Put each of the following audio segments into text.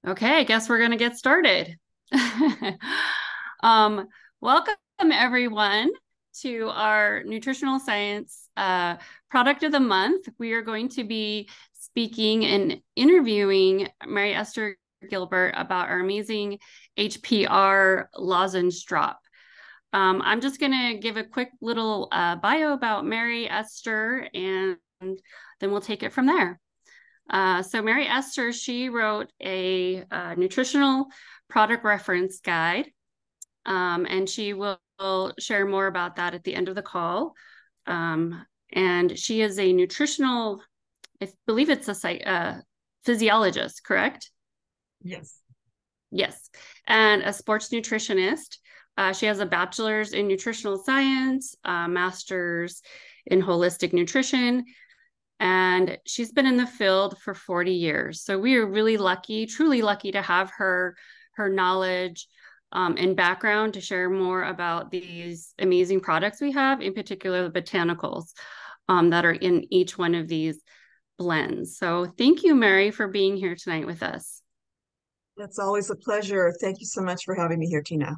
Okay, I guess we're going to get started. um, Welcome everyone to our nutritional science product of the month. We are going to be speaking and interviewing Mary Esther Gilbert about our amazing HPR lozenge drop. I'm just going to give a quick little bio about Mary Esther, and then we'll take it from there. So Mary Esther, she wrote a nutritional product reference guide, and she will share more about that at the end of the call. And she is a nutritional, I believe it's a physiologist, correct? Yes. Yes, and a sports nutritionist. She has a bachelor's in nutritional science, a master's in holistic nutrition, and she's been in the field for 40 years. So we are really lucky, truly lucky to have her knowledge and background to share more about these amazing products we have, in particular the botanicals that are in each one of these blends. So thank you, Mary, for being here tonight with us. It's always a pleasure. Thank you so much for having me here, Tina.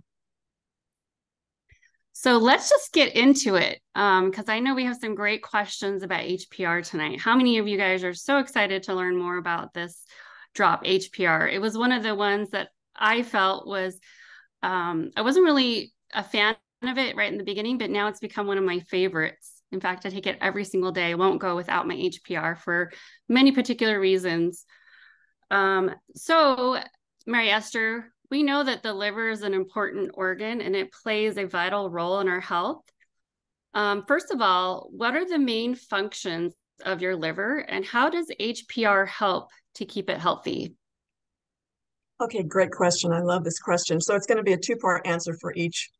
So let's just get into it because I know we have some great questions about HPR tonight. How many of you guys are so excited to learn more about this drop HPR? It was one of the ones that I felt was, I wasn't really a fan of it right in the beginning, but now it's become one of my favorites. In fact, I take it every single day. I won't go without my HPR for many particular reasons. So, Mary Esther, we know that the liver is an important organ and it plays a vital role in our health. First of all, what are the main functions of your liver and how does HPR help to keep it healthy? Okay, great question. I love this question. So it's going to be a two-part answer for each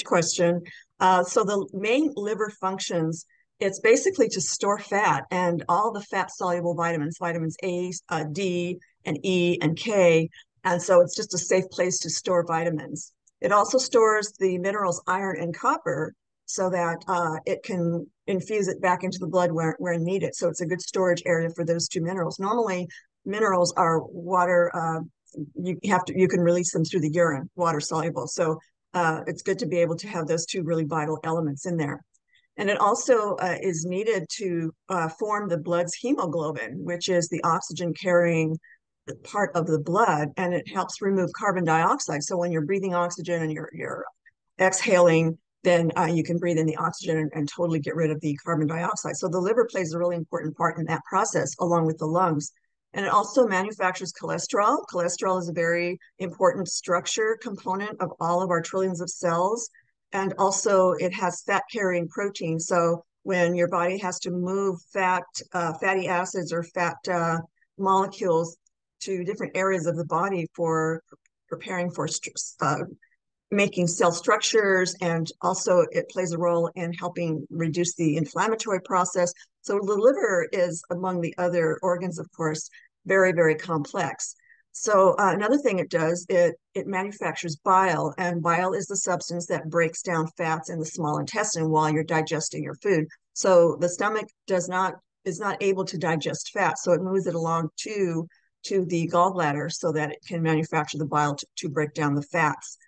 question. So the main liver functions, it's basically to store fat and all the fat-soluble vitamins, vitamins A, D, and E, and K. And so it's just a safe place to store vitamins. It also stores the minerals iron and copper so that it can infuse it back into the blood where needed. So it's a good storage area for those two minerals. Normally, minerals are water, you can release them through the urine, water soluble. So it's good to be able to have those two really vital elements in there. And it also is needed to form the blood's hemoglobin, which is the oxygen carrying part of the blood, and it helps remove carbon dioxide. So when you're breathing oxygen and you're exhaling, then you can breathe in the oxygen and totally get rid of the carbon dioxide. So the liver plays a really important part in that process, along with the lungs. And it also manufactures cholesterol. Cholesterol is a very important structure component of all of our trillions of cells. And also it has fat carrying protein. So when your body has to move fatty acids or fat molecules to different areas of the body for preparing for making cell structures, and also it plays a role in helping reduce the inflammatory process. So the liver is, among the other organs, of course, very, very complex. So another thing it does, it manufactures bile, and bile is the substance that breaks down fats in the small intestine while you're digesting your food. So the stomach is not able to digest fat, so it moves it along to the gallbladder so that it can manufacture the bile to break down the fats.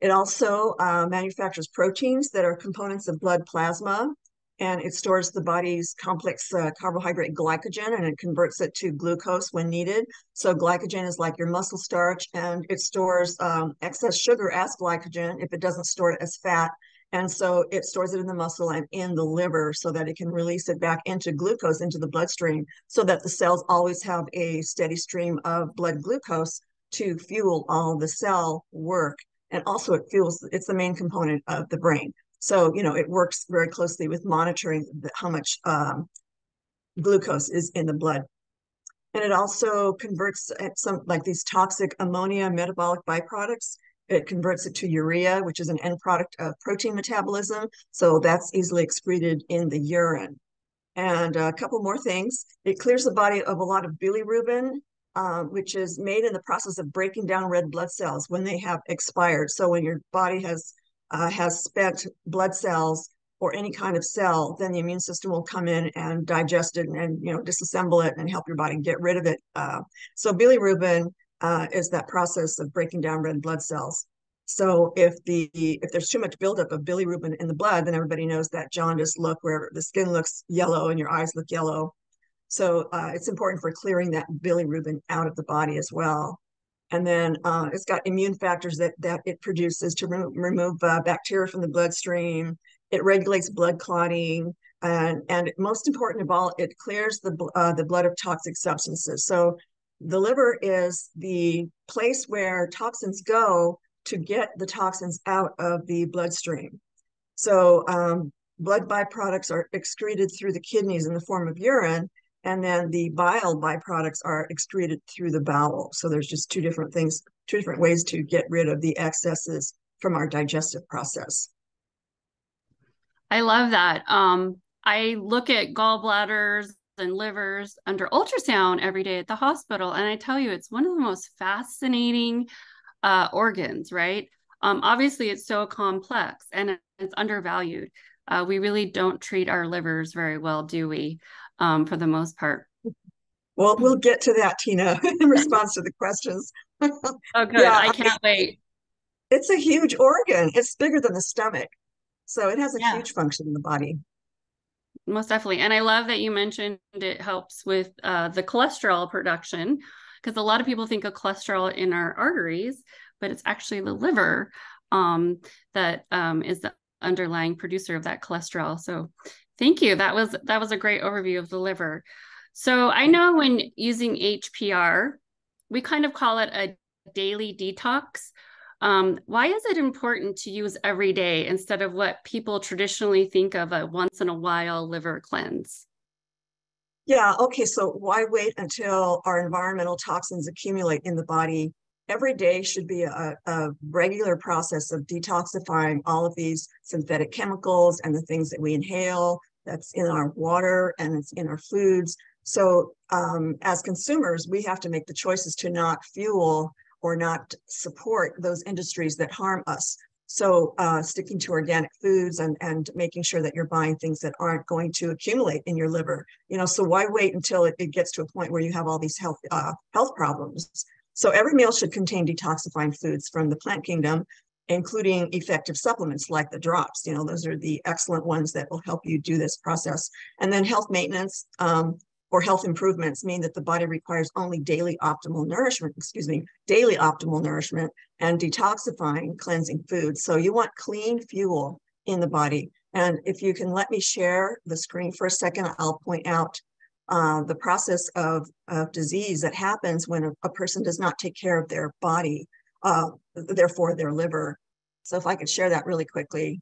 It also manufactures proteins that are components of blood plasma, and it stores the body's complex carbohydrate glycogen, and it converts it to glucose when needed. So glycogen is like your muscle starch, and it stores excess sugar as glycogen if it doesn't store it as fat. And so it stores it in the muscle and in the liver so that it can release it back into glucose into the bloodstream so that the cells always have a steady stream of blood glucose to fuel all the cell work. And also it's the main component of the brain. So, it works very closely with monitoring how much glucose is in the blood. And it also converts some like these toxic ammonia metabolic byproducts. It converts it to urea, which is an end product of protein metabolism. So that's easily excreted in the urine. And a couple more things. It clears the body of a lot of bilirubin, which is made in the process of breaking down red blood cells when they have expired. So when your body has spent blood cells or any kind of cell, then the immune system will come in and digest it and disassemble it and help your body get rid of it. So bilirubin is that process of breaking down red blood cells. So if there's too much buildup of bilirubin in the blood, then everybody knows that jaundice look where the skin looks yellow and your eyes look yellow. So it's important for clearing that bilirubin out of the body as well. And then it's got immune factors that it produces to remove bacteria from the bloodstream. It regulates blood clotting. And most important of all, it clears the blood of toxic substances. So the liver is the place where toxins go to get the toxins out of the bloodstream. So blood byproducts are excreted through the kidneys in the form of urine, and then the bile byproducts are excreted through the bowel. So there's just two different things, two different ways to get rid of the excesses from our digestive process. I love that. I look at gallbladders and livers under ultrasound every day at the hospital, and I tell you, it's one of the most fascinating organs, right? Obviously, it's so complex and it's undervalued. We really don't treat our livers very well, do we? For the most part. Well, we'll get to that, Tina, in response to the questions. Oh, good. Yeah, I can't wait. it's a huge organ. It's bigger than the stomach. So it has a Yeah, huge function in the body. most definitely. And I love that you mentioned it helps with the cholesterol production, because a lot of people think of cholesterol in our arteries, but it's actually the liver that is the underlying producer of that cholesterol. So thank you. That was a great overview of the liver. So I know when using HPR, we kind of call it a daily detox. Why is it important to use every day instead of what people traditionally think of a once in a while liver cleanse? Yeah, okay, so why wait until our environmental toxins accumulate in the body? Every day should be a regular process of detoxifying all of these synthetic chemicals and the things that we inhale, that's in our water and it's in our foods. So as consumers, we have to make the choices to not fuel or not support those industries that harm us. So sticking to organic foods and making sure that you're buying things that aren't going to accumulate in your liver. So why wait until it gets to a point where you have all these health problems? So every meal should contain detoxifying foods from the plant kingdom, including effective supplements like the drops. Those are the excellent ones that will help you do this process. And then health maintenance or health improvements mean that the body requires only daily optimal nourishment and detoxifying, cleansing foods. So you want clean fuel in the body. And if you can let me share the screen for a second, I'll point out the process of disease that happens when a person does not take care of their body, therefore their liver. So if I could share that really quickly.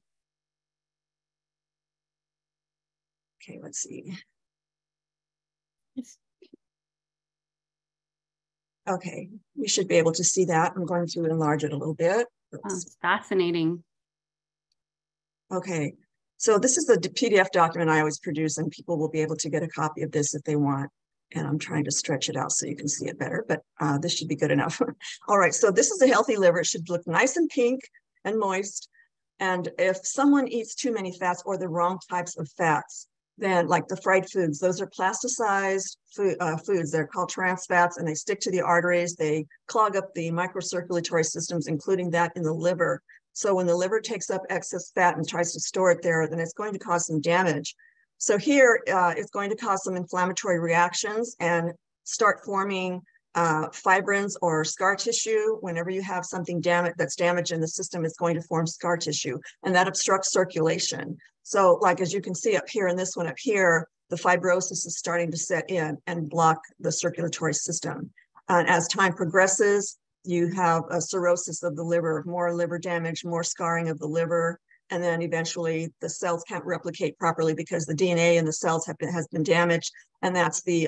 Okay, let's see. Okay, we should be able to see that. I'm going to enlarge it a little bit. Oh, it's fascinating. Okay, so this is the PDF document I always produce, and people will be able to get a copy of this if they want. And I'm trying to stretch it out so you can see it better, but this should be good enough. All right, so this is a healthy liver. It should look nice and pink and moist. And if someone eats too many fats or the wrong types of fats, then like the fried foods, those are plasticized foods. They're called trans fats, and they stick to the arteries. They clog up the microcirculatory systems, including that in the liver. So when the liver takes up excess fat and tries to store it there, then it's going to cause some damage. So here, it's going to cause some inflammatory reactions and start forming fibrins or scar tissue. Whenever you have something that's damaged in the system, it's going to form scar tissue, and that obstructs circulation. So like, as you can see up here, and this one up here, the fibrosis is starting to set in and block the circulatory system. And as time progresses, you have a cirrhosis of the liver, more liver damage, more scarring of the liver, and then eventually the cells can't replicate properly because the DNA in the cells has been damaged, and that's the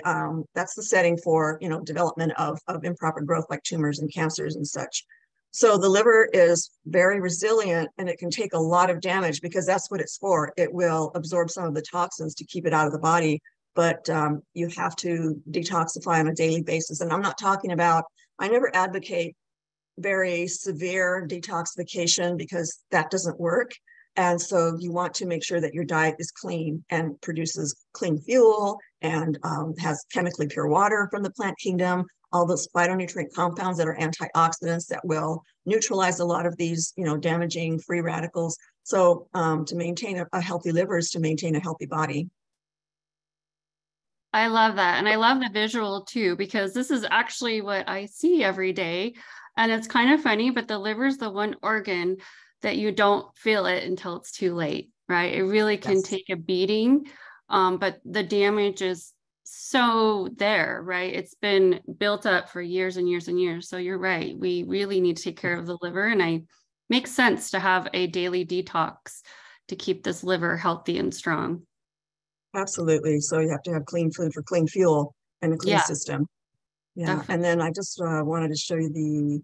setting for development of improper growth like tumors and cancers and such. So the liver is very resilient, and it can take a lot of damage because that's what it's for. It will absorb some of the toxins to keep it out of the body, but you have to detoxify on a daily basis. And I'm not talking about, I never advocate very severe detoxification because that doesn't work. And so you want to make sure that your diet is clean and produces clean fuel and has chemically pure water from the plant kingdom, all those phytonutrient compounds that are antioxidants that will neutralize a lot of these, damaging free radicals. So to maintain a healthy liver is to maintain a healthy body. I love that. And I love the visual too, because this is actually what I see every day. And it's kind of funny, but the liver is the one organ that you don't feel it until it's too late, right? It really can Yes. take a beating, but the damage is so there, right? It's been built up for years and years and years. So you're right. We really need to take care of the liver. And it makes sense to have a daily detox to keep this liver healthy and strong. Absolutely. So you have to have clean food for clean fuel and a clean Yeah, system. Yeah. definitely. And then I just wanted to show you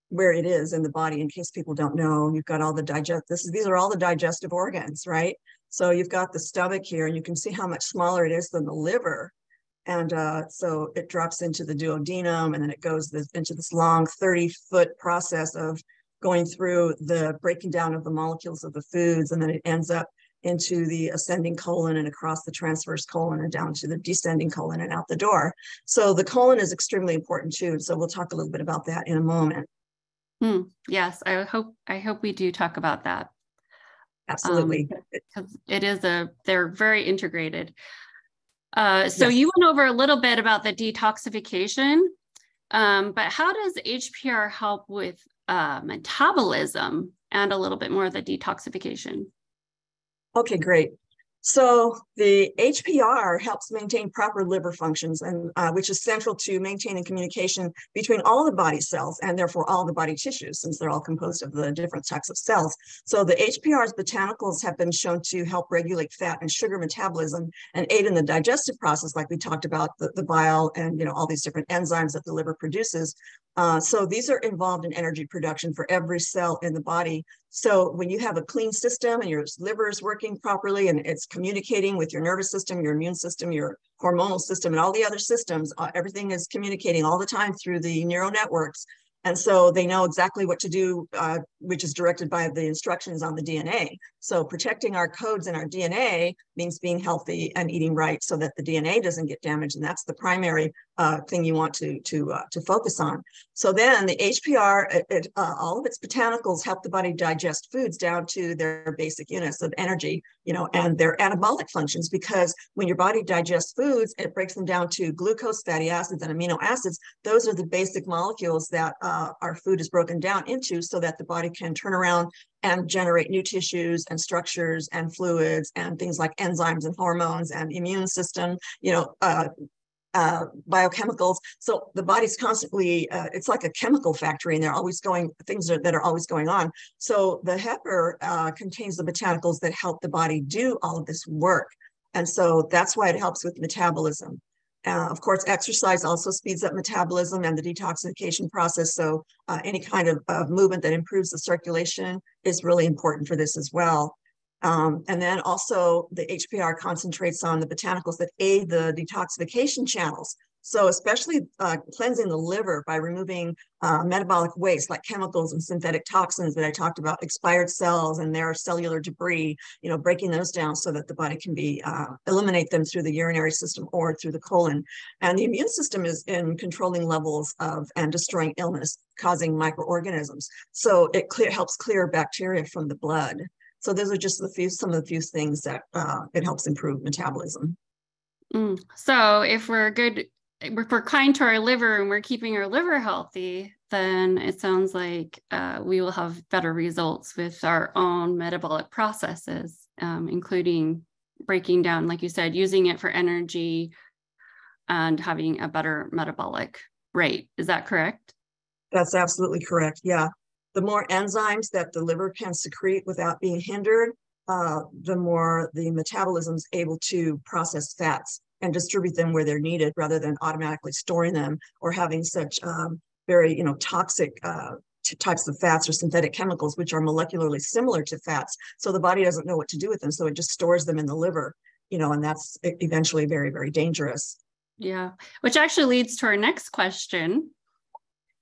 where it is in the body in case people don't know. You've got all the these are all the digestive organs, right? So you've got the stomach here, and you can see how much smaller it is than the liver. And so it drops into the duodenum, and then it goes into this long 30-foot process of going through the breaking down of the molecules of the foods, and then it ends up into the ascending colon and across the transverse colon and down to the descending colon and out the door. So the colon is extremely important too. So we'll talk a little bit about that in a moment. Yes, I hope we do talk about that. Absolutely. Because they're very integrated. So Yes. you went over a little bit about the detoxification, but how does HPR help with metabolism and a little bit more of the detoxification? Okay, great. So the HPR helps maintain proper liver functions, and which is central to maintaining communication between all the body cells and therefore all the body tissues, since they're all composed of the different types of cells. So the HPR's botanicals have been shown to help regulate fat and sugar metabolism and aid in the digestive process, like we talked about the bile and all these different enzymes that the liver produces. So these are involved in energy production for every cell in the body. So when you have a clean system and your liver is working properly and it's communicating with your nervous system, your immune system, your hormonal system, and all the other systems, everything is communicating all the time through the neural networks. And so they know exactly what to do, which is directed by the instructions on the DNA. So protecting our codes in our DNA means being healthy and eating right so that the DNA doesn't get damaged. And that's the primary thing you want to focus on. So then the HPR, all of its botanicals help the body digest foods down to their basic units of energy, and their anabolic functions, because when your body digests foods, it breaks them down to glucose, fatty acids, and amino acids. Those are the basic molecules that our food is broken down into so that the body can turn around and generate new tissues and structures and fluids and things like enzymes and hormones and immune system, biochemicals. So the body's constantly, it's like a chemical factory, and they're always things that are always going on. So the heifer contains the botanicals that help the body do all of this work. And so that's why it helps with metabolism. Of course, exercise also speeds up metabolism and the detoxification process. So any kind of movement that improves the circulation is really important for this as well. And then also the HPR concentrates on the botanicals that aid the detoxification channels. So especially cleansing the liver by removing metabolic waste like chemicals and synthetic toxins that I talked about, expired cells and their cellular debris, breaking those down so that the body can eliminate them through the urinary system or through the colon. And the immune system is in controlling levels of and destroying illness, causing microorganisms. So it helps clear bacteria from the blood. So those are just some of the few things that it helps improve metabolism. So if we're kind to our liver and we're keeping our liver healthy, then it sounds like we will have better results with our own metabolic processes, including breaking down, like you said, using it for energy and having a better metabolic rate. Is that correct? That's absolutely correct. Yeah. The more enzymes that the liver can secrete without being hindered, the more the metabolism is able to process fats and distribute them where they're needed rather than automatically storing them or having such very toxic types of fats or synthetic chemicals, which are molecularly similar to fats. So the body doesn't know what to do with them. So it just stores them in the liver, and that's eventually very, very dangerous. Yeah, which actually leads to our next question,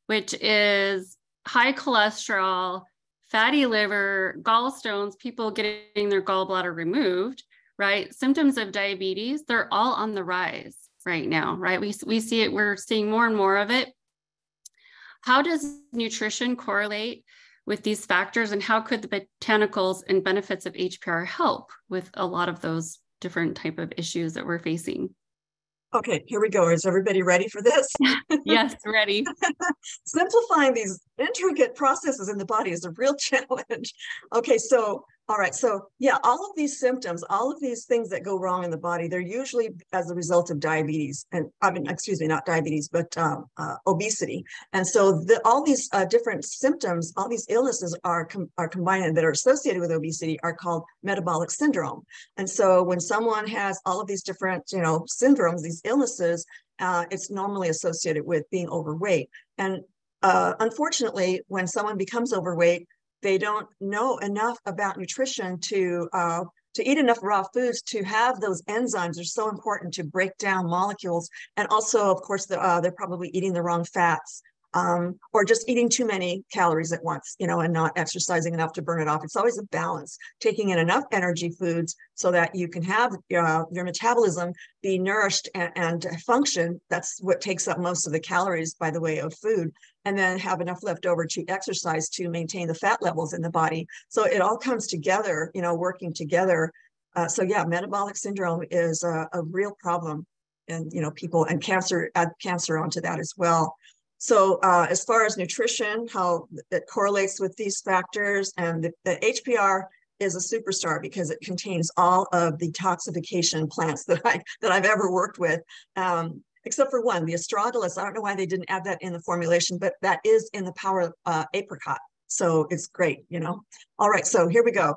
which is high cholesterol, fatty liver, gallstones, people getting their gallbladder removed, right? Symptoms of diabetes, they're all on the rise. right now, right? We see it, we're seeing more and more of it. How does nutrition correlate with these factors, and how could the botanicals and benefits of HPR help with a lot of those different type of issues that we're facing? Okay, here we go. Is everybody ready for this? Yes, ready. Simplifying these intricate processes in the body is a real challenge. Okay, so all right, so yeah, all of these symptoms, all of these things that go wrong in the body, they're usually as a result of diabetes, and I mean, excuse me, not diabetes, but obesity. And so all these different symptoms, all these illnesses are combined and that are associated with obesity are called metabolic syndrome. And so when someone has all of these different, syndromes, these illnesses, it's normally associated with being overweight. And unfortunately, when someone becomes overweight, they don't know enough about nutrition to eat enough raw foods to have those enzymes. Are so important to break down molecules. And also, of course, they're probably eating the wrong fats. Or just eating too many calories at once, and not exercising enough to burn it off. It's always a balance, taking in enough energy foods so that you can have your metabolism be nourished and function. That's what takes up most of the calories by the way of food, and then have enough left over to exercise to maintain the fat levels in the body. So it all comes together, working together. So yeah, metabolic syndrome is a real problem, and people, and cancer, add cancer onto that as well. So as far as nutrition, how it correlates with these factors, and the HPR is a superstar because it contains all of the detoxification plants that I've ever worked with, except for one, the astragalus. I don't know why they didn't add that in the formulation, but that is in the power apricot. So it's great, All right, so here we go.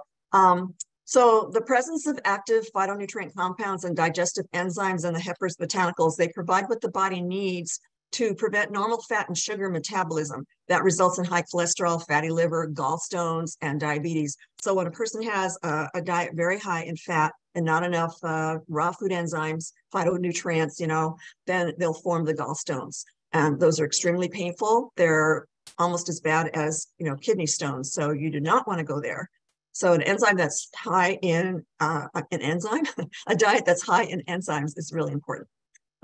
So the presence of active phytonutrient compounds and digestive enzymes in the HPR's botanicals, they provide what the body needs to prevent normal fat and sugar metabolism that results in high cholesterol, fatty liver, gallstones, and diabetes. So when a person has a diet very high in fat and not enough raw food enzymes, phytonutrients, then they'll form the gallstones. And those are extremely painful. They're almost as bad as, kidney stones. So you do not want to go there. So an enzyme that's high in a diet that's high in enzymes is really important.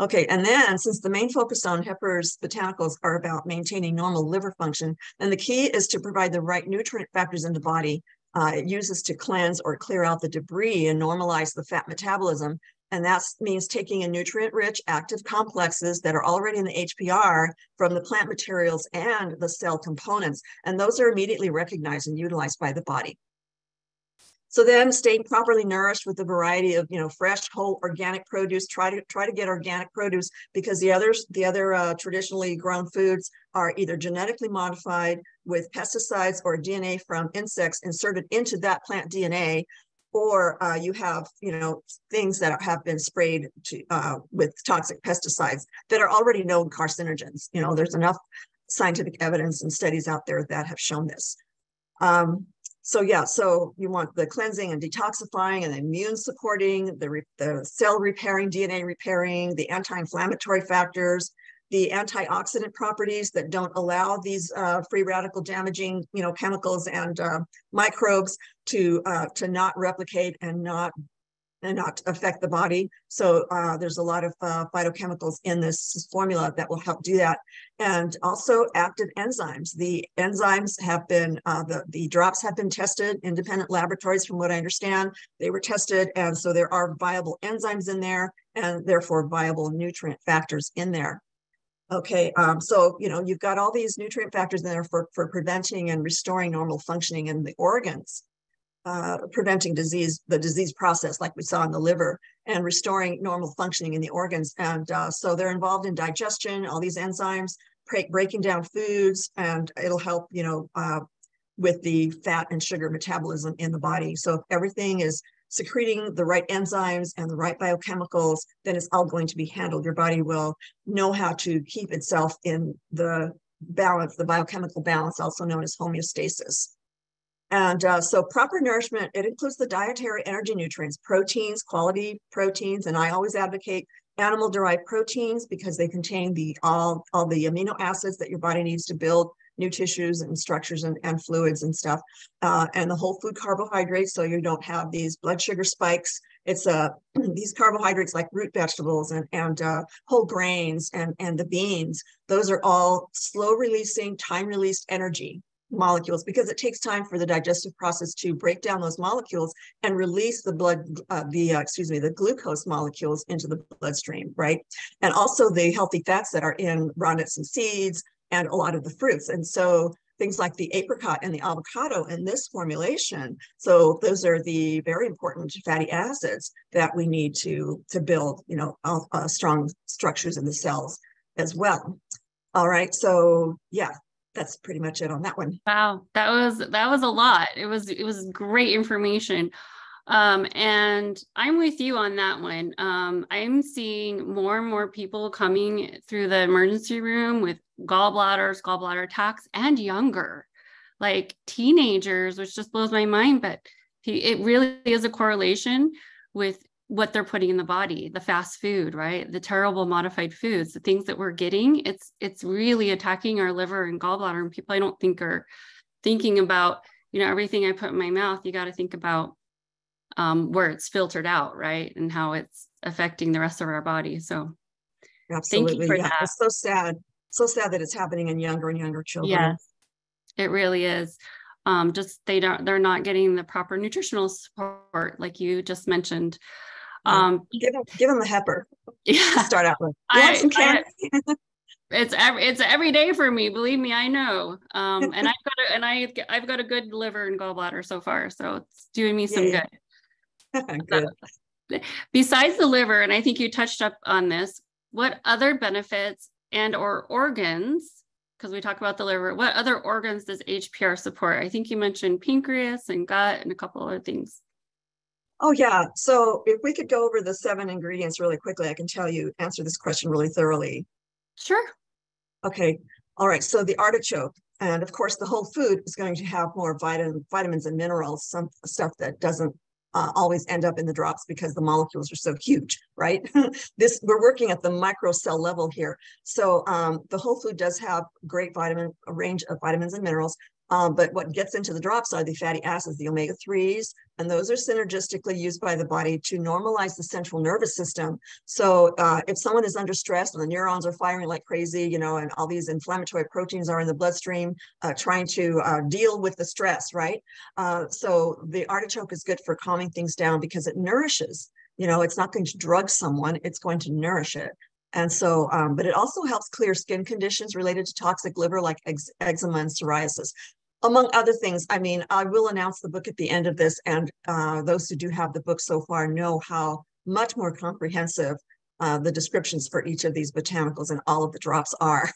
Okay, and then since the main focus on HPR's botanicals are about maintaining normal liver function, then the key is to provide the right nutrient factors in the body. It uses to cleanse or clear out the debris and normalize the fat metabolism. And that means taking in nutrient-rich active complexes that are already in the HPR from the plant materials and the cell components. And those are immediately recognized and utilized by the body. So then staying properly nourished with a variety of, fresh, whole, organic produce. Try to get organic produce, because the other traditionally grown foods are either genetically modified with pesticides or DNA from insects inserted into that plant DNA, or you have, things that have been sprayed with toxic pesticides that are already known carcinogens. There's enough scientific evidence and studies out there that have shown this. So yeah, so you want the cleansing and detoxifying and immune supporting, the cell repairing, DNA repairing, the anti-inflammatory factors, the antioxidant properties that don't allow these free radical damaging, chemicals and microbes to not replicate and not affect the body. So there's a lot of phytochemicals in this formula that will help do that. And also active enzymes. The enzymes have been, the drops have been tested, independent laboratories from what I understand. They were tested, and so there are viable enzymes in there, and therefore viable nutrient factors in there. Okay, so you've got all these nutrient factors in there for preventing and restoring normal functioning in the organs. Preventing the disease process like we saw in the liver, and restoring normal functioning in the organs. And so they're involved in digestion, all these enzymes, breaking down foods, and it'll help, with the fat and sugar metabolism in the body. So if everything is secreting the right enzymes and the right biochemicals, then it's all going to be handled. Your body will know how to keep itself in the balance, the biochemical balance, also known as homeostasis. And so proper nourishment, it includes the dietary energy nutrients, proteins, quality proteins, and I always advocate animal-derived proteins because they contain all the amino acids that your body needs to build new tissues and structures and fluids and stuff, and the whole food carbohydrates, so you don't have these blood sugar spikes It's these carbohydrates like root vegetables and whole grains and the beans. Those are all slow releasing, time released energy molecules because it takes time for the digestive process to break down those molecules and release the the glucose molecules into the bloodstream, right? And also the healthy fats that are in raw nuts and seeds and a lot of the fruits. And so things like the apricot and the avocado in this formulation. So those are the very important fatty acids that we need to build, strong structures in the cells as well. All right. So yeah, that's pretty much it on that one. Wow, that was a lot. It was great information. And I'm with you on that one. I'm seeing more and more people coming through the emergency room with gallbladders, gallbladder attacks, and younger, like teenagers, which just blows my mind. But it really is a correlation with what they're putting in the body, the fast food, right? The terrible modified foods, the things that we're getting, it's really attacking our liver and gallbladder. And people I don't think are thinking about, everything I put in my mouth, you got to think about where it's filtered out, right? And how it's affecting the rest of our body. So absolutely. thank you for that. It's so sad. So sad that it's happening in younger and younger children. Yes, it really is. Just they're not getting the proper nutritional support, like you just mentioned. Give them the heifer. Yeah. Start out with. You want some candy? It's every day for me. Believe me, I know. And I've got a good liver and gallbladder so far, so it's doing me some good. Good. Besides the liver, and I think you touched up on this, what other benefits and or organs, because we talk about the liver, what other organs does HPR support? I think you mentioned pancreas and gut and a couple other things. Oh, yeah. So if we could go over the 7 ingredients really quickly, I can answer this question really thoroughly. Sure. Okay. All right. So the artichoke, and of course, the whole food is going to have more vitamins and minerals, some stuff that doesn't always end up in the drops because the molecules are so huge, right? We're working at the microcell level here. So the whole food does have a range of vitamins and minerals. But what gets into the drops are the fatty acids, the omega-3s, and those are synergistically used by the body to normalize the central nervous system. So if someone is under stress and the neurons are firing like crazy, and all these inflammatory proteins are in the bloodstream trying to deal with the stress, right? So the artichoke is good for calming things down because it nourishes. It's not going to drug someone, it's going to nourish it. And so, but it also helps clear skin conditions related to toxic liver like eczema and psoriasis. Among other things, I mean, I will announce the book at the end of this, and those who do have the book so far know how much more comprehensive the descriptions for each of these botanicals and all of the drops are.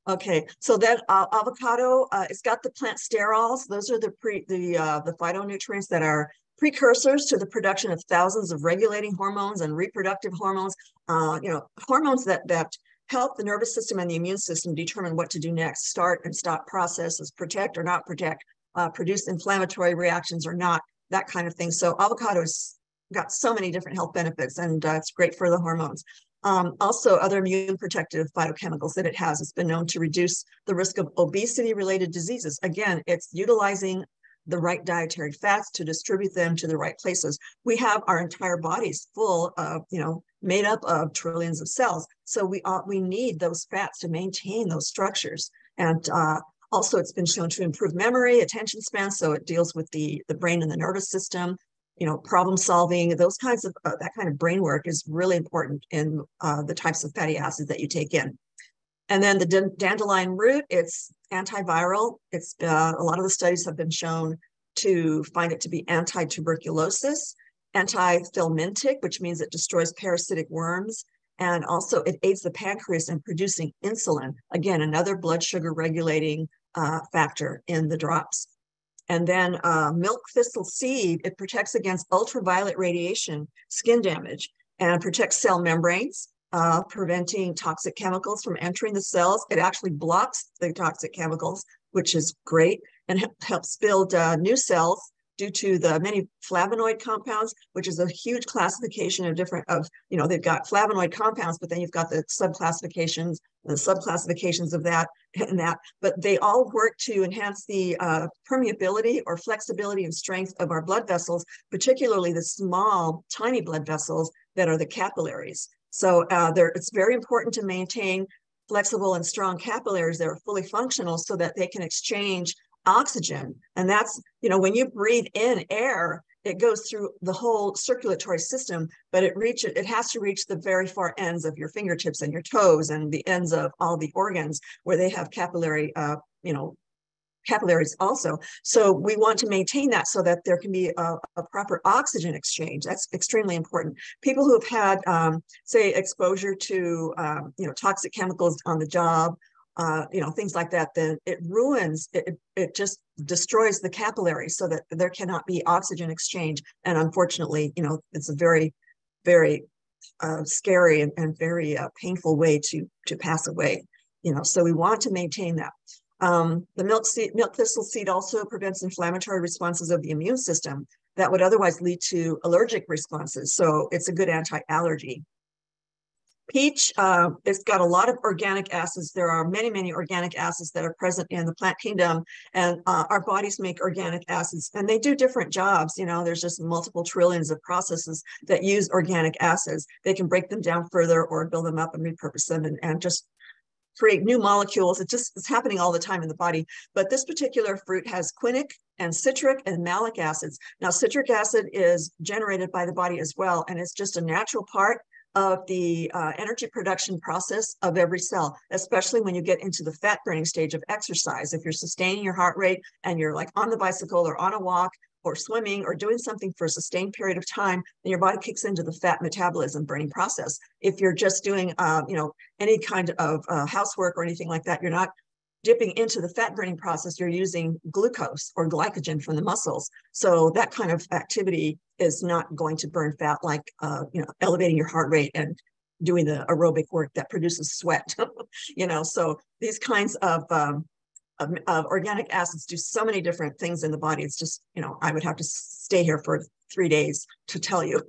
Okay, so that avocado, it's got the plant sterols. Those are the phytonutrients that are precursors to the production of thousands of regulating hormones and reproductive hormones. Hormones that help the nervous system and the immune system determine what to do next, start and stop processes, protect or not protect, produce inflammatory reactions or not, that kind of thing. So avocado's got so many different health benefits, and it's great for the hormones. Also, other immune protective phytochemicals that it has, it's been known to reduce the risk of obesity-related diseases. Again, it's utilizing the right dietary fats to distribute them to the right places. We have our entire bodies full of, made up of trillions of cells. So we need those fats to maintain those structures. And also it's been shown to improve memory, attention span. So it deals with the brain and the nervous system, problem solving, those kinds of, that kind of brain work is really important in the types of fatty acids that you take in. And then the dandelion root, it's antiviral. It's a lot of the studies have been shown to find it to be anti-tuberculosis, anti-thelmintic, which means it destroys parasitic worms. And also it aids the pancreas in producing insulin. Again, another blood sugar regulating factor in the drops. And then milk thistle seed, it protects against ultraviolet radiation, skin damage, and protects cell membranes, preventing toxic chemicals from entering the cells. It actually blocks the toxic chemicals, which is great, and helps build new cells due to the many flavonoid compounds, which is a huge classification of different they've got flavonoid compounds, but then you've got the subclassifications of that and that, but they all work to enhance the permeability or flexibility and strength of our blood vessels, particularly the small, tiny blood vessels that are the capillaries. So it's very important to maintain flexible and strong capillaries that are fully functional so that they can exchange oxygen. And that's, when you breathe in air, it goes through the whole circulatory system, but it has to reach the very far ends of your fingertips and your toes and the ends of all the organs where they have capillaries also. So we want to maintain that so that there can be a proper oxygen exchange. That's extremely important. People who have had, say, exposure to, toxic chemicals on the job, things like that, then it just destroys the capillaries so that there cannot be oxygen exchange. And unfortunately, it's a very, very scary and very painful way to pass away. So we want to maintain that. The milk thistle seed also prevents inflammatory responses of the immune system that would otherwise lead to allergic responses. So it's a good anti-allergy. Peach, it's got a lot of organic acids. There are many, many organic acids that are present in the plant kingdom, and our bodies make organic acids, and they do different jobs. There's just multiple trillions of processes that use organic acids. They can break them down further or build them up and repurpose them and just create new molecules. It's happening all the time in the body. But this particular fruit has quinic and citric and malic acids. Now, citric acid is generated by the body as well, and it's just a natural part of the energy production process of every cell, especially when you get into the fat burning stage of exercise. If you're sustaining your heart rate and you're like on the bicycle or on a walk or swimming or doing something for a sustained period of time, then your body kicks into the fat metabolism burning process. If you're just doing, any kind of housework or anything like that, you're not dipping into the fat burning process, you're using glucose or glycogen from the muscles. So that kind of activity is not going to burn fat like, elevating your heart rate and doing the aerobic work that produces sweat. So these kinds of organic acids do so many different things in the body. It's just, I would have to stay here for 3 days to tell you.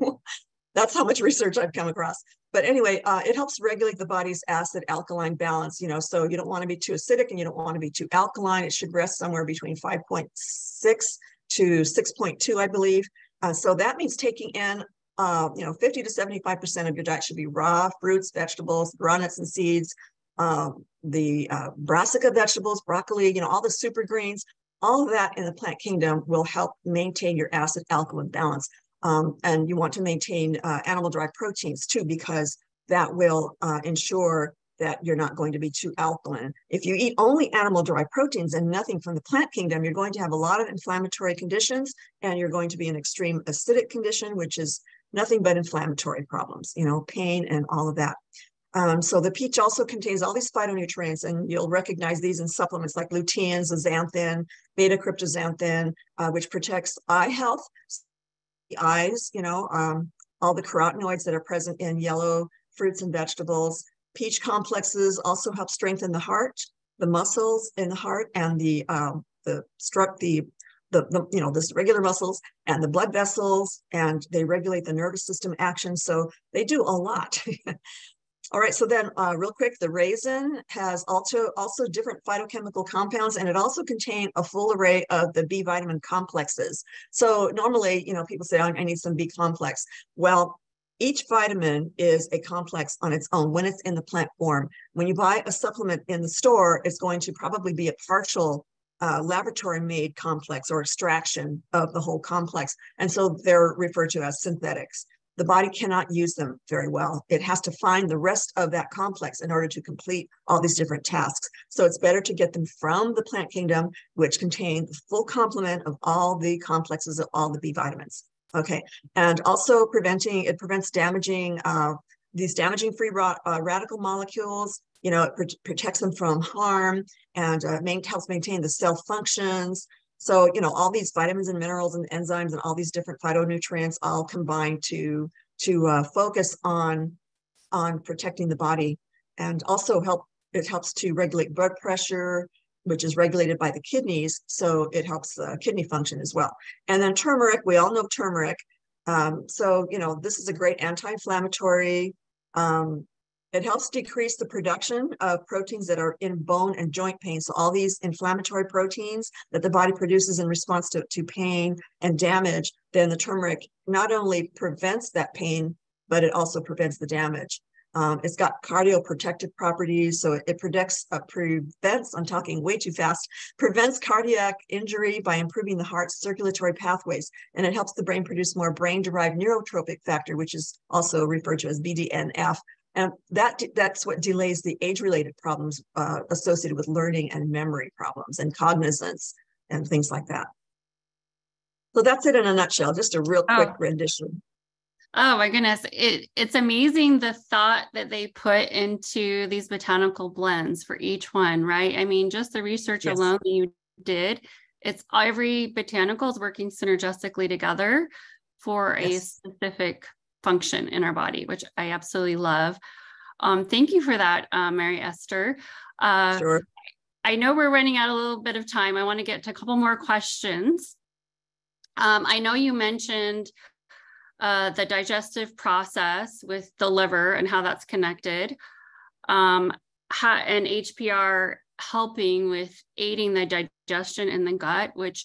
That's how much research I've come across. But anyway, it helps regulate the body's acid alkaline balance, so you don't want to be too acidic and you don't want to be too alkaline. It should rest somewhere between 5.6 to 6.2, I believe. So that means taking in, 50 to 75% of your diet should be raw fruits, vegetables, raw nuts and seeds, the brassica vegetables, broccoli, all the super greens, all of that in the plant kingdom will help maintain your acid alkaline balance. And you want to maintain animal-derived proteins too, because that will ensure that you're not going to be too alkaline. If you eat only animal-derived proteins and nothing from the plant kingdom, you're going to have a lot of inflammatory conditions, and you're going to be in extreme acidic condition, which is nothing but inflammatory problems, pain and all of that. So the peach also contains all these phytonutrients, and you'll recognize these in supplements like lutein, zeaxanthin, beta-cryptoxanthin, which protects eye health, the eyes, all the carotenoids that are present in yellow fruits and vegetables. Peach complexes also help strengthen the heart, the muscles in the heart, and the regular muscles and the blood vessels, and they regulate the nervous system action. So they do a lot. All right, so then real quick, the raisin has also different phytochemical compounds, and it also contains a full array of the B vitamin complexes. So normally, people say, I need some B complex. Well, each vitamin is a complex on its own when it's in the plant form. When you buy a supplement in the store, it's going to probably be a partial laboratory-made complex or extraction of the whole complex. And so they're referred to as synthetics. The body cannot use them very well. It has to find the rest of that complex in order to complete all these different tasks. So it's better to get them from the plant kingdom, which contain the full complement of all the complexes of all the B vitamins. Okay, and also it prevents damaging these damaging free radical molecules. It protects them from harm, and helps maintain the cell functions. So, all these vitamins and minerals and enzymes and all these different phytonutrients all combine to focus on protecting the body, and also it helps to regulate blood pressure, which is regulated by the kidneys, so it helps kidney function as well. And then turmeric, we all know turmeric. So, you know, this is a great anti-inflammatory. It helps decrease the production of proteins that are in bone and joint pain. So all these inflammatory proteins that the body produces in response to pain and damage, then the turmeric not only prevents that pain, but it also prevents the damage. It's got cardioprotective properties, so it prevents, I'm talking way too fast, prevents cardiac injury by improving the heart's circulatory pathways, and it helps the brain produce more brain-derived neurotrophic factor, which is also referred to as BDNF. And that's what delays the age-related problems associated with learning and memory problems and cognizance and things like that. So that's it in a nutshell, just a real quick rendition. Oh my goodness. It's amazing the thought that they put into these botanical blends for each one, right? I mean, just the research alone that you did, it's every botanical is working synergistically together for a specific function in our body, which I absolutely love. Thank you for that, Mary Esther. Sure. I know we're running out a little bit of time. I want to get to a couple more questions. I know you mentioned the digestive process with the liver and how that's connected, and HPR helping with aiding the digestion in the gut, which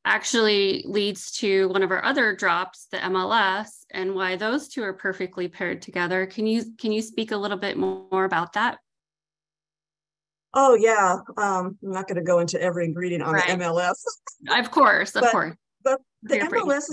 actually leads to one of our other drops, the MLS, and why those two are perfectly paired together. Can you speak a little bit more about that? Oh yeah, I'm not going to go into every ingredient on the MLS. Of course. But the MLS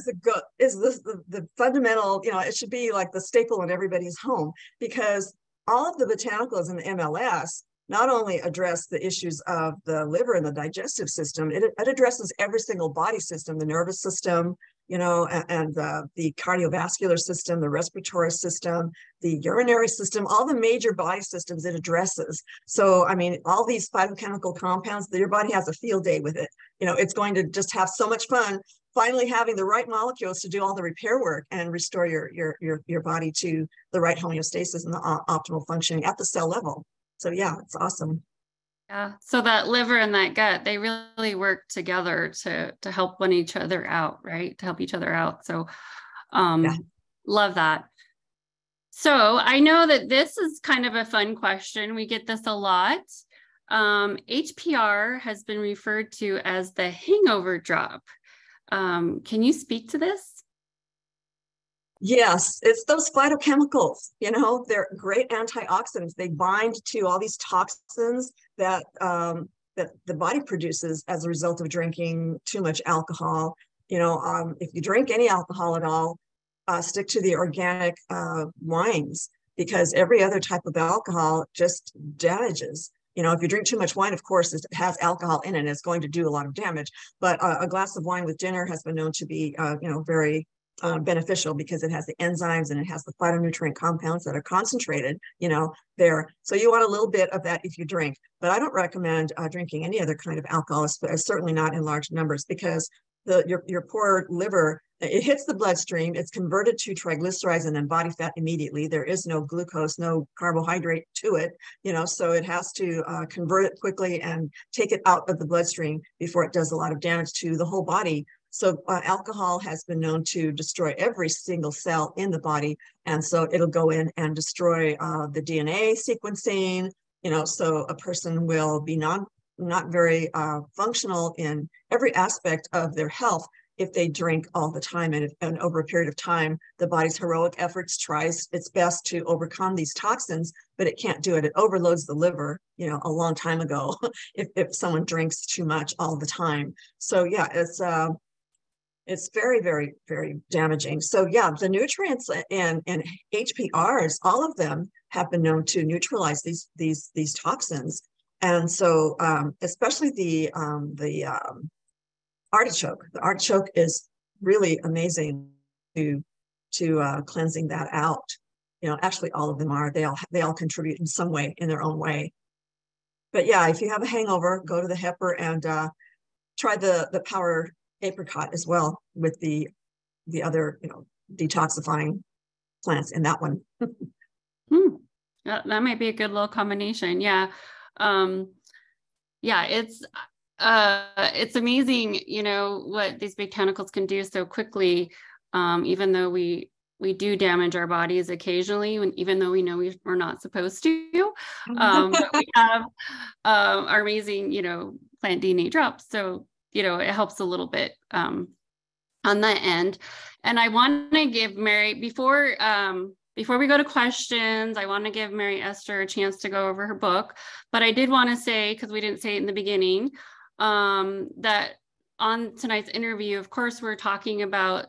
is the fundamental, you know, it should be like the staple in everybody's home, because all of the botanicals in the MLS not only address the issues of the liver and the digestive system, it addresses every single body system, the nervous system, you know, and the cardiovascular system, the respiratory system, the urinary system, all the major body systems it addresses. So, I mean, all these phytochemical compounds, your body has a field day with it. You know, it's going to just have so much fun finally having the right molecules to do all the repair work and restore your body to the right homeostasis and the optimal functioning at the cell level. So yeah, it's awesome. Yeah. So that liver and that gut, they really work together to help one each other out, right? To help each other out. So love that. So I know that this is kind of a fun question. We get this a lot. HPR has been referred to as the hangover drop. Can you speak to this? Yes, it's those phytochemicals, you know, they're great antioxidants. They bind to all these toxins that that the body produces as a result of drinking too much alcohol. You know, if you drink any alcohol at all, stick to the organic wines, because every other type of alcohol just damages. You know, if you drink too much wine, of course, it has alcohol in it, and it's going to do a lot of damage. But a glass of wine with dinner has been known to be, you know, very beneficial, because it has the enzymes and it has the phytonutrient compounds that are concentrated, you know, there. So you want a little bit of that if you drink, but I don't recommend drinking any other kind of alcohol, certainly not in large numbers, because your poor liver, it hits the bloodstream, it's converted to triglycerides and then body fat immediately. There is no glucose, no carbohydrate to it, you know, so it has to convert it quickly and take it out of the bloodstream before it does a lot of damage to the whole body. So alcohol has been known to destroy every single cell in the body. And so it'll go in and destroy the DNA sequencing, you know, so a person will be not very functional in every aspect of their health if they drink all the time. And over a period of time, the body's heroic efforts tries its best to overcome these toxins, but it can't do it. It overloads the liver, you know, a long time ago, if someone drinks too much all the time. So yeah, it's very, very, very damaging. So yeah, the nutrients and HPRs, all of them have been known to neutralize these toxins. And so especially the artichoke. The artichoke is really amazing to cleansing that out. You know, actually all of them are. They all contribute in some way, in their own way. But yeah, if you have a hangover, go to the Hepper and try the power apricot as well, with the other, you know, detoxifying plants in that one. That might be a good little combination. Yeah. Yeah, it's amazing, you know, what these botanicals can do so quickly, even though we do damage our bodies occasionally, even though we know we're not supposed to. But we have our amazing, you know, plant DNA drops. So, you know, it helps a little bit on that end. And I want to give Mary, before we go to questions, I want to give Mary Esther a chance to go over her book. But I did want to say, because we didn't say it in the beginning, that on tonight's interview, of course, we're talking about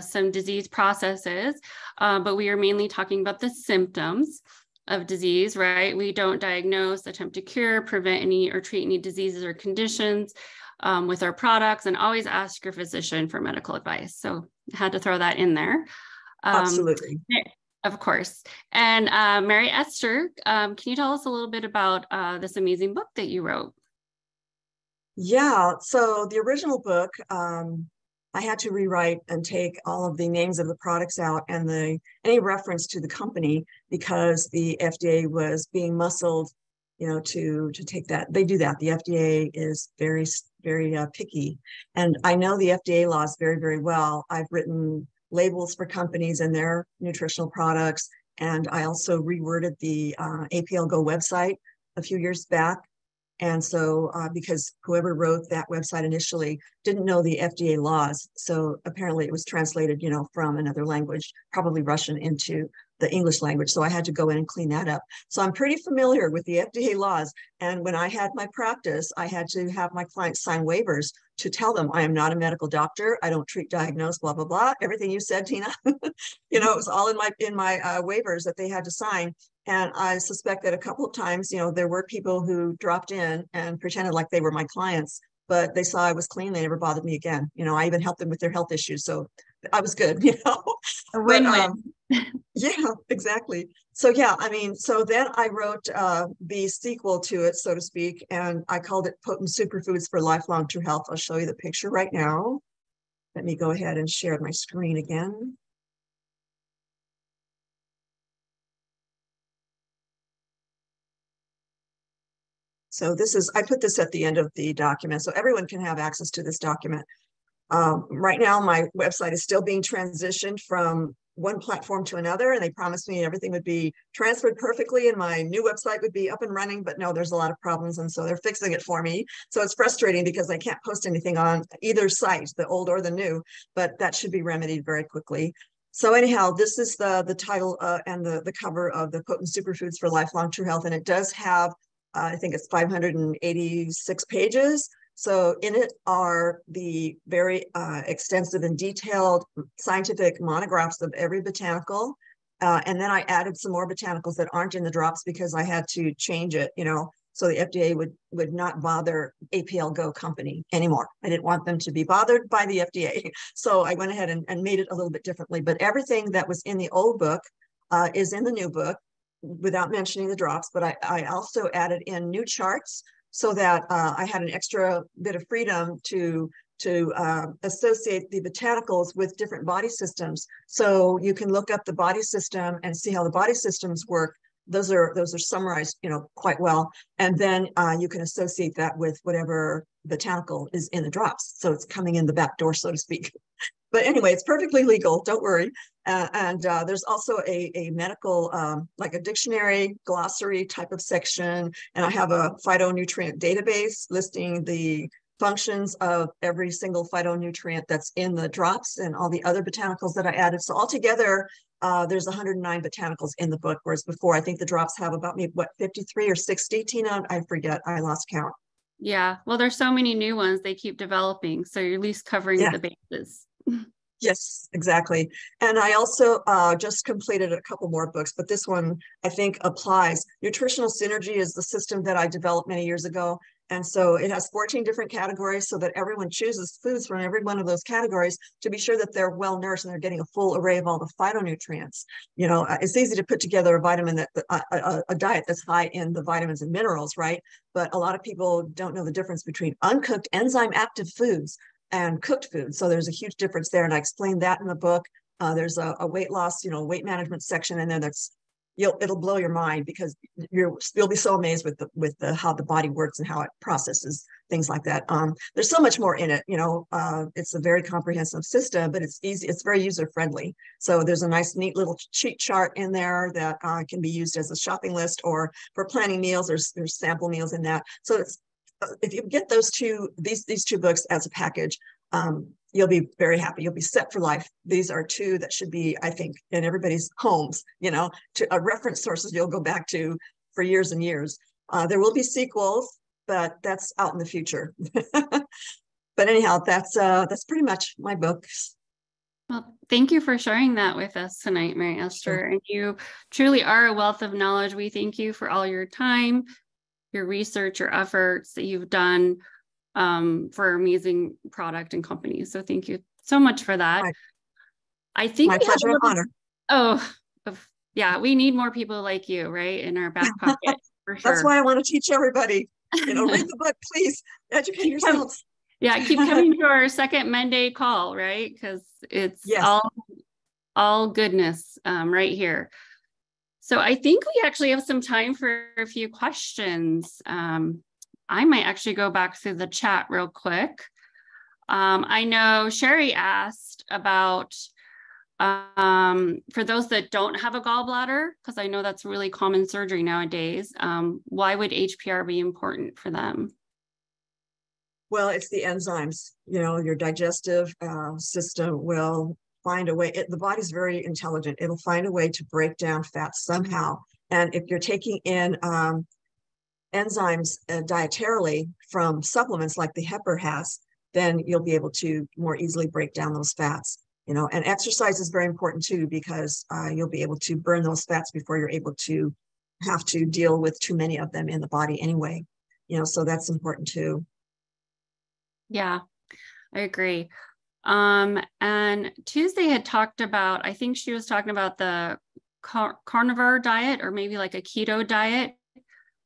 some disease processes, but we are mainly talking about the symptoms of disease, right? We don't diagnose, attempt to cure, prevent any, or treat any diseases or conditions with our products, and always ask your physician for medical advice. So I had to throw that in there. Absolutely. Of course. And Mary Esther, can you tell us a little bit about this amazing book that you wrote? Yeah, so the original book, I had to rewrite and take all of the names of the products out and any reference to the company, because the FDA was being muscled, you know, to take that. They do that. The FDA is very, very picky. And I know the FDA laws very, very well. I've written labels for companies and their nutritional products. And I also reworded the APLGO website a few years back. And so, because whoever wrote that website initially didn't know the FDA laws, so apparently it was translated, you know, from another language, probably Russian, into the English language. So I had to go in and clean that up. So I'm pretty familiar with the FDA laws. And when I had my practice, I had to have my clients sign waivers to tell them I am not a medical doctor. I don't treat, diagnose, blah, blah, blah. Everything you said, Tina, you know, it was all in my waivers that they had to sign. And I suspect that a couple of times, you know, there were people who dropped in and pretended like they were my clients, but they saw I was clean. They never bothered me again. You know, I even helped them with their health issues. So I was good, you know. A But win-win. yeah, exactly. So yeah, I mean, so then I wrote the sequel to it, so to speak, and I called it Potent Superfoods for Lifelong True Health. I'll show you the picture right now. Let me go ahead and share my screen again. So this is, I put this at the end of the document so everyone can have access to this document. Right now, my website is still being transitioned from one platform to another, and they promised me everything would be transferred perfectly and my new website would be up and running, but no, there's a lot of problems, and so they're fixing it for me. So it's frustrating because I can't post anything on either site, the old or the new, but that should be remedied very quickly. So anyhow, this is the title and the cover of the Potent Superfoods for Lifelong True Health, and it does have I think it's 586 pages. So in it are the very extensive and detailed scientific monographs of every botanical. And then I added some more botanicals that aren't in the drops because I had to change it, you know, so the FDA would not bother APLGO company anymore. I didn't want them to be bothered by the FDA. So I went ahead and made it a little bit differently. But everything that was in the old book is in the new book, without mentioning the drops, but I also added in new charts so that I had an extra bit of freedom to associate the botanicals with different body systems. So you can look up the body system and see how the body systems work. Those are summarized, you know, quite well. And then you can associate that with whatever botanical is in the drops. So it's coming in the back door, so to speak. But anyway, it's perfectly legal, don't worry. And there's also a medical, like a dictionary, glossary type of section. And I have a phytonutrient database listing the functions of every single phytonutrient that's in the drops and all the other botanicals that I added. So altogether, there's 109 botanicals in the book, whereas before I think the drops have about maybe, what, 53 or 60, Tina? I forget, I lost count. Yeah, well, there's so many new ones they keep developing, so you're at least covering Yeah. the bases. Yes, exactly. And I also just completed a couple more books, but this one I think applies. Nutritional Synergy is the system that I developed many years ago. And so it has 14 different categories so that everyone chooses foods from every one of those categories to be sure that they're well nourished and they're getting a full array of all the phytonutrients. You know, it's easy to put together a vitamin a diet that's high in the vitamins and minerals, right? But a lot of people don't know the difference between uncooked enzyme active foods and cooked food. So there's a huge difference there. And I explained that in the book. There's a weight loss, you know, weight management section in there that's it'll blow your mind, because you'll be so amazed with the how the body works and how it processes things like that. There's so much more in it, it's a very comprehensive system, but it's easy, it's very user friendly. So there's a nice neat little cheat chart in there that can be used as a shopping list, or for planning meals. There's sample meals in that. So it's if you get these two books as a package, you'll be very happy. You'll be set for life. These are two that should be, I think, in everybody's homes, to reference sources you'll go back to for years and years. There will be sequels, but that's out in the future. But anyhow, that's pretty much my books. Well, thank you for sharing that with us tonight, Mary Esther. Sure. And you truly are a wealth of knowledge. We thank you for all your time, your research, your efforts that you've done for amazing product and companies. So thank you so much for that. I think my pleasure and honor. Oh, yeah, we need more people like you, right, in our back pocket, for sure. That's why I want to teach everybody. Read the book, please. Educate yourselves. Yeah, keep coming to our second Monday call, right? Because it's all goodness right here. So I think we actually have some time for a few questions. I might actually go back through the chat real quick. I know Sherry asked about, for those that don't have a gallbladder, because I know that's really common surgery nowadays, why would HPR be important for them? Well, it's the enzymes. Your digestive system will find a way. The body's very intelligent. It'll find a way to break down fats somehow. And if you're taking in enzymes dietarily from supplements like the HPR has, then you'll be able to more easily break down those fats. And exercise is very important too, because you'll be able to burn those fats before you're able to have to deal with too many of them in the body anyway. So that's important too. Yeah, I agree. And Tuesday had talked about, I think she was talking about the carnivore diet, or maybe like a keto diet,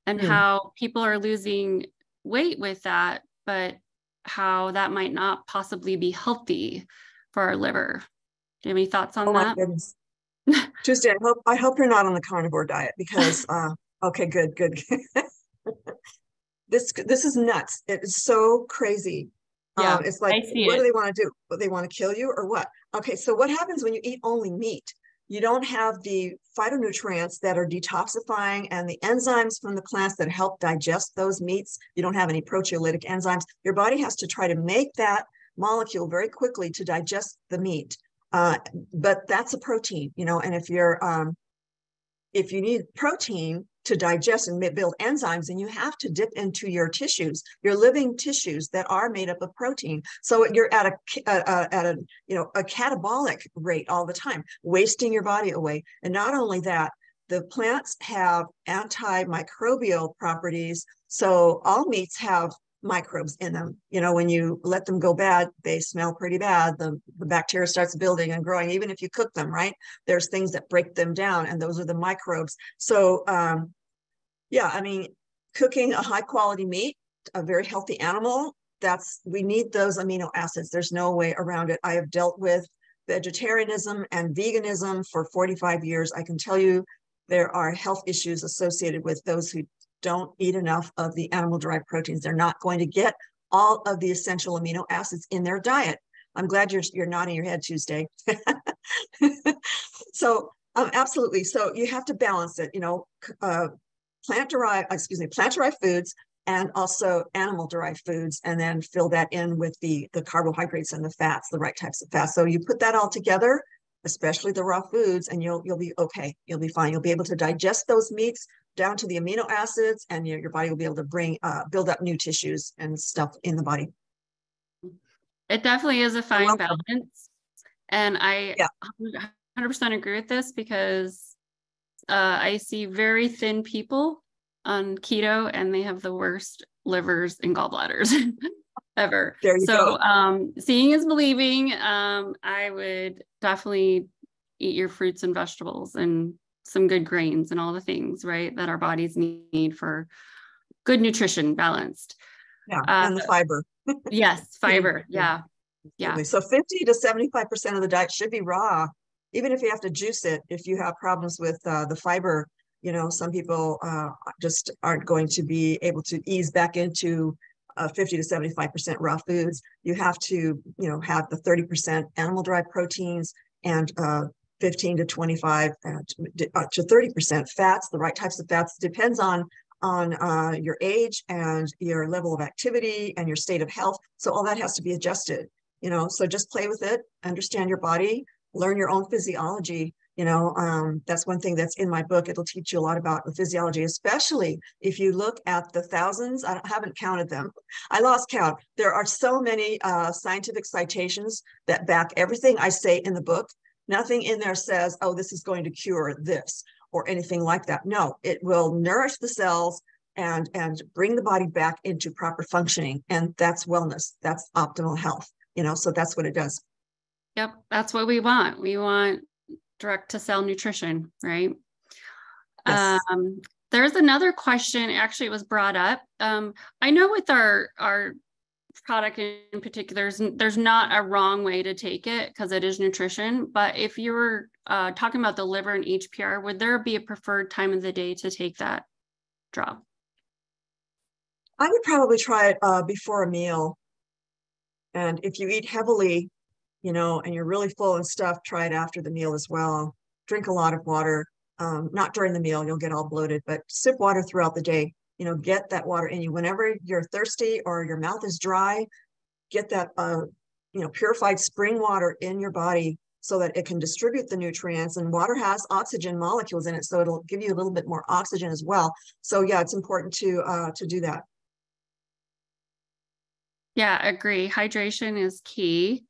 and how people are losing weight with that, but how that might not possibly be healthy for our liver. Do you have any thoughts on that? My goodness. Tuesday, I hope you're not on the carnivore diet, because okay, good. This is nuts. It is so crazy. Yeah, it's like, what do they want to do? They want to kill you or what? Okay, so what happens when you eat only meat? You don't have the phytonutrients that are detoxifying and the enzymes from the plants that help digest those meats. You don't have any proteolytic enzymes. Your body has to try to make that molecule very quickly to digest the meat. But that's a protein, and if you need protein to digest and build enzymes, and you have to dip into your tissues, your living tissues that are made up of protein. So you're at a catabolic rate all the time, wasting your body away. And not only that, the plants have antimicrobial properties. So all meats have microbes in them. When you let them go bad, they smell pretty bad. The bacteria starts building and growing, even if you cook them, right? There's things that break them down, and those are the microbes. So cooking a high quality meat, a very healthy animal, we need those amino acids. There's no way around it. I have dealt with vegetarianism and veganism for 45 years. I can tell you there are health issues associated with those who don't eat enough of the animal-derived proteins. They're not going to get all of the essential amino acids in their diet. I'm glad you're nodding your head, Tuesday. So absolutely. So you have to balance it, plant-derived foods and also animal-derived foods, and then fill that in with the carbohydrates and the fats, the right types of fats. So you put that all together, especially the raw foods, and you'll be okay. You'll be fine. You'll be able to digest those meats down to the amino acids, and your body will be able to build up new tissues and stuff in the body. It definitely is a fine balance. And I 100% agree with this, because I see very thin people on keto, and they have the worst livers and gallbladders ever. There you go. Seeing is believing. I would definitely eat your fruits and vegetables and some good grains and all the things, right, that our bodies need for good nutrition, balanced. Yeah, and the fiber. Yes, fiber. Yeah. So 50 to 75% of the diet should be raw. even if you have to juice it, if you have problems with the fiber, some people just aren't going to be able to ease back into 50 to 75% raw foods. You have to, have the 30% animal-derived proteins and 15 to 25 to 30% fats, the right types of fats. Depends on your age and your level of activity and your state of health. So all that has to be adjusted, so just play with it, understand your body, learn your own physiology. That's one thing that's in my book. It'll teach you a lot about the physiology, especially if you look at the thousands. I haven't counted them. I lost count. There are so many scientific citations that back everything I say in the book. Nothing in there says, oh, this is going to cure this or anything like that. No, it will nourish the cells and bring the body back into proper functioning. And that's wellness. That's optimal health, so that's what it does. Yep. That's what we want. We want direct to cell nutrition, right? Yes. There's another question. Actually, it was brought up. I know with our product in particular, there's not a wrong way to take it because it is nutrition. But if you were talking about the liver and HPR, would there be a preferred time of the day to take that drop? I would probably try it before a meal. And if you eat heavily, and you're really full and stuff, try it after the meal as well. Drink a lot of water, not during the meal, you'll get all bloated, but sip water throughout the day. Get that water in you. Whenever you're thirsty or your mouth is dry, get that, purified spring water in your body so that it can distribute the nutrients. And water has oxygen molecules in it, so it'll give you a little bit more oxygen as well. So yeah, it's important to do that. Yeah, I agree. Hydration is key.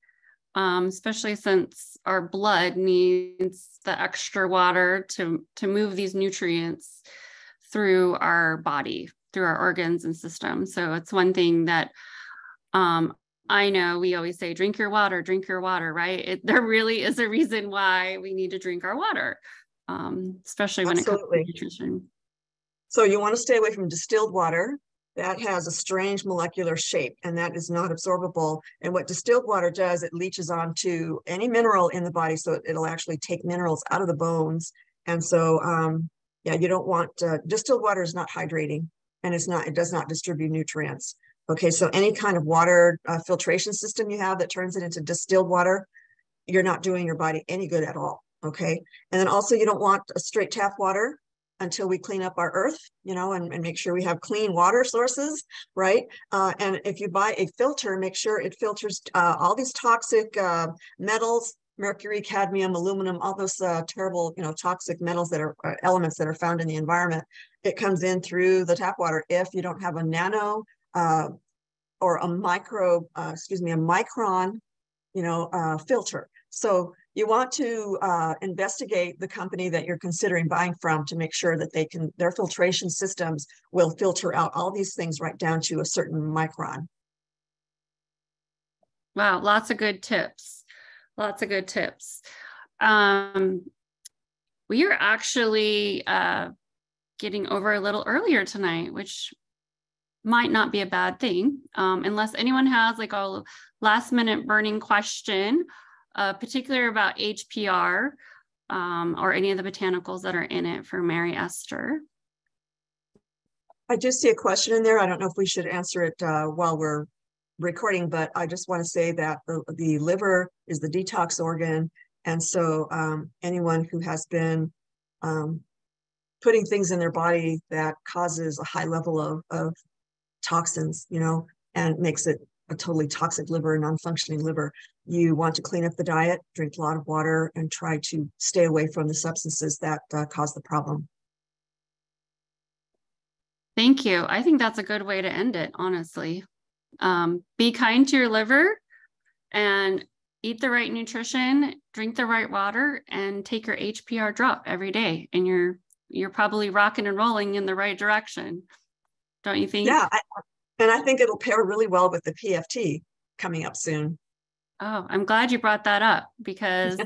Especially since our blood needs the extra water to move these nutrients through our body, through our organs and systems. So it's one thing that I know we always say, drink your water, right? There really is a reason why we need to drink our water, especially when Absolutely. it comes to nutrition. So you want to stay away from distilled water. That has a strange molecular shape, and that is not absorbable. And what distilled water does, it leaches onto any mineral in the body, so it'll actually take minerals out of the bones. And so, yeah, you don't want distilled water is not hydrating, and it does not distribute nutrients. Okay, so any kind of water filtration system you have that turns it into distilled water, you're not doing your body any good at all. Okay, and then also you don't want a straight tap water until we clean up our earth, and make sure we have clean water sources, right? And if you buy a filter, make sure it filters all these toxic metals, mercury, cadmium, aluminum, all those terrible, toxic metals that are elements that are found in the environment. It comes in through the tap water. If you don't have a nano or a micron, filter. So you want to investigate the company that you're considering buying from to make sure that their filtration systems will filter out all these things right down to a certain micron. Wow, lots of good tips. Lots of good tips. We are actually getting over a little earlier tonight, which might not be a bad thing, unless anyone has like a last minute burning question, particular about HPR or any of the botanicals that are in it for Mary Esther. I just see a question in there. I don't know if we should answer it while we're recording, but I just want to say that the liver is the detox organ. And so anyone who has been putting things in their body that causes a high level of toxins, and makes it a totally toxic liver, non-functioning liver, you want to clean up the diet, drink a lot of water, and try to stay away from the substances that cause the problem. Thank you. I think that's a good way to end it, honestly. Be kind to your liver and eat the right nutrition, drink the right water, and take your HPR drop every day. And you're probably rocking and rolling in the right direction. Don't you think? Yeah, and I think it'll pair really well with the PFT coming up soon. Oh, I'm glad you brought that up because,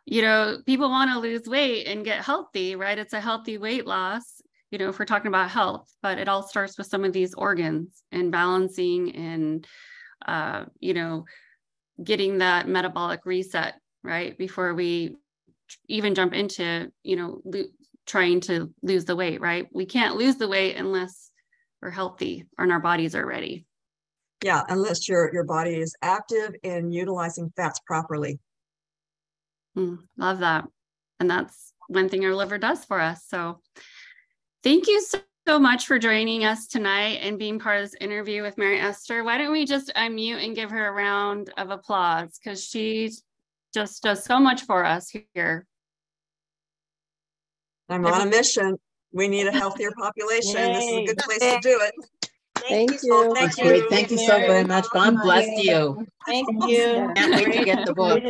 people want to lose weight and get healthy, right? It's a healthy weight loss, if we're talking about health, but it all starts with some of these organs and balancing and, getting that metabolic reset right? Before we even jump into, trying to lose the weight, right? We can't lose the weight unless we're healthy and our bodies are ready. Yeah, unless your body is active in utilizing fats properly. Love that. And that's one thing our liver does for us. So thank you so much for joining us tonight and being part of this interview with Mary Esther. Why don't we just unmute and give her a round of applause, because she just does so much for us here. I'm on a mission. We need a healthier population. Yay. This is a good place to do it. Thank you. Thank you. you. Thank you so very much. God bless you. Thank you. Can't wait to get the book.